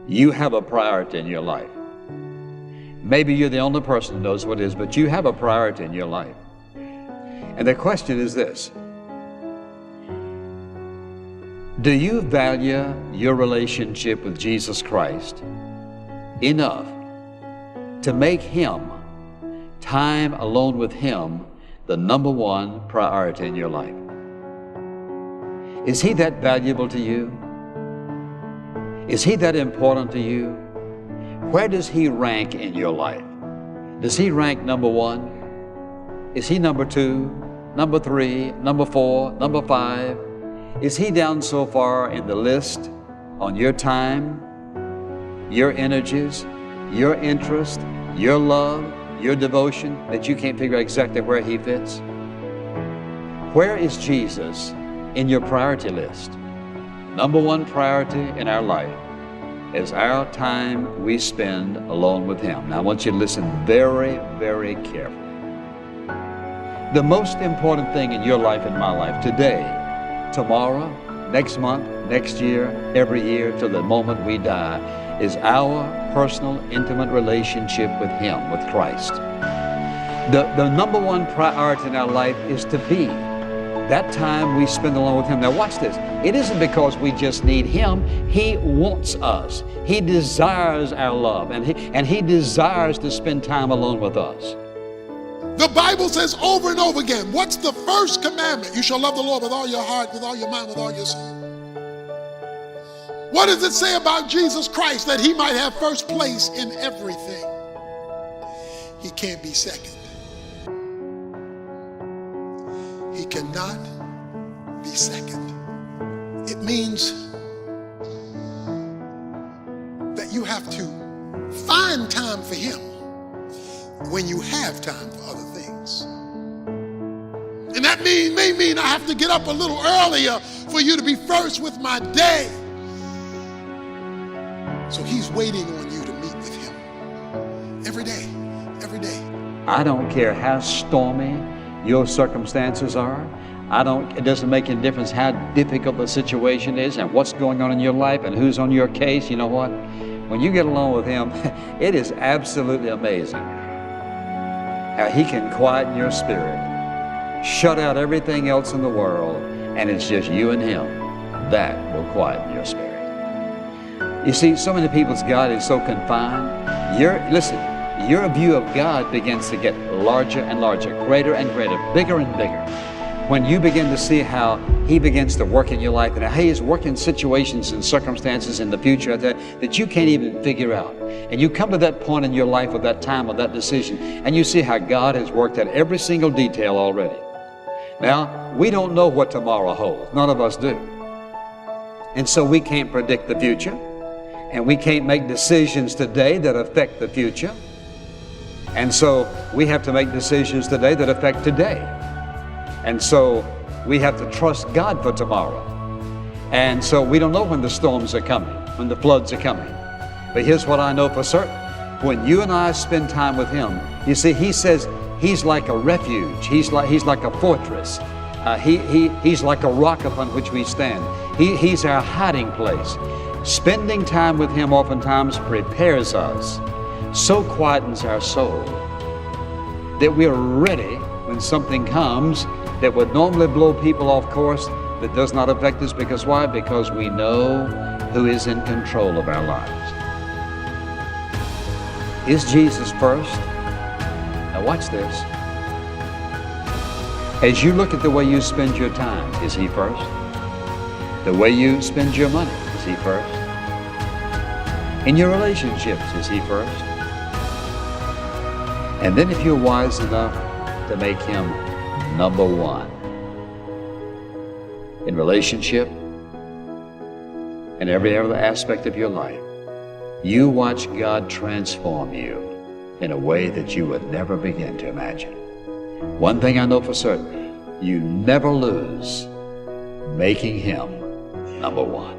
You have a priority in your life. Maybe you're the only person who knows what it is, but you have a priority in your life. And the question is this: do you value your relationship with Jesus Christ enough to make Him, time alone with Him, the number one priority in your life? Is He that valuable to you? Is He that important to you? Where does He rank in your life? Does He rank number one? Is He number two, number three, number four, number five? Is He down so far in the list on your time, your energies, your interest, your love, your devotion, that you can't figure out exactly where He fits? Where is Jesus in your priority list? Number one priority in our life is our time we spend alone with Him. Now I want you to listen very, very carefully. The most important thing in your life and my life, today, tomorrow, next month, next year, every year till the moment we die, is our personal, intimate relationship with Him, with Christ. The number one priority in our life is to be that time we spend alone with Him. Now watch this. It isn't because we just need Him. He wants us. He desires our love, and He desires to spend time alone with us. The Bible says over and over again, what's the first commandment? You shall love the Lord with all your heart, with all your mind, with all your soul. What does it say about Jesus Christ? That He might have first place in everything. He can't be second. He cannot be second. It means that you have to find time for Him when you have time for other things. And that may mean I have to get up a little earlier for you to be first with my day. So He's waiting on you to meet with Him every day, every day. I don't care how stormy your circumstances are. It doesn't make any difference how difficult the situation is and what's going on in your life and who's on your case. You know what? When you get along with Him, it is absolutely amazing how He can quieten your spirit, shut out everything else in the world, and it's just you and Him. That will quieten your spirit. You see, so many people's God is so confined. Your view of God begins to get larger and larger, greater and greater, bigger and bigger. When you begin to see how He begins to work in your life and how He is working situations and circumstances in the future that you can't even figure out. And you come to that point in your life, or that time, or that decision, and you see how God has worked out every single detail already. Now, we don't know what tomorrow holds. None of us do. And so we can't predict the future, and we can't make decisions today that affect the future. And so we have to make decisions today that affect today. And so we have to trust God for tomorrow. And so we don't know when the storms are coming, when the floods are coming. But here's what I know for certain. When you and I spend time with Him, you see, He says He's like a refuge. He's like a fortress. He's like a rock upon which we stand. He's our hiding place. Spending time with Him oftentimes prepares us, so quietens our soul, that we're ready when something comes that would normally blow people off course, that does not affect us. Because why? Because we know who is in control of our lives. Is Jesus first? Now watch this. As you look at the way you spend your time, is He first? The way you spend your money, is He first? In your relationships, is He first? And then if you're wise enough to make Him number one in relationship and every other aspect of your life, you watch God transform you in a way that you would never begin to imagine. One thing I know for certain, you never lose making Him number one.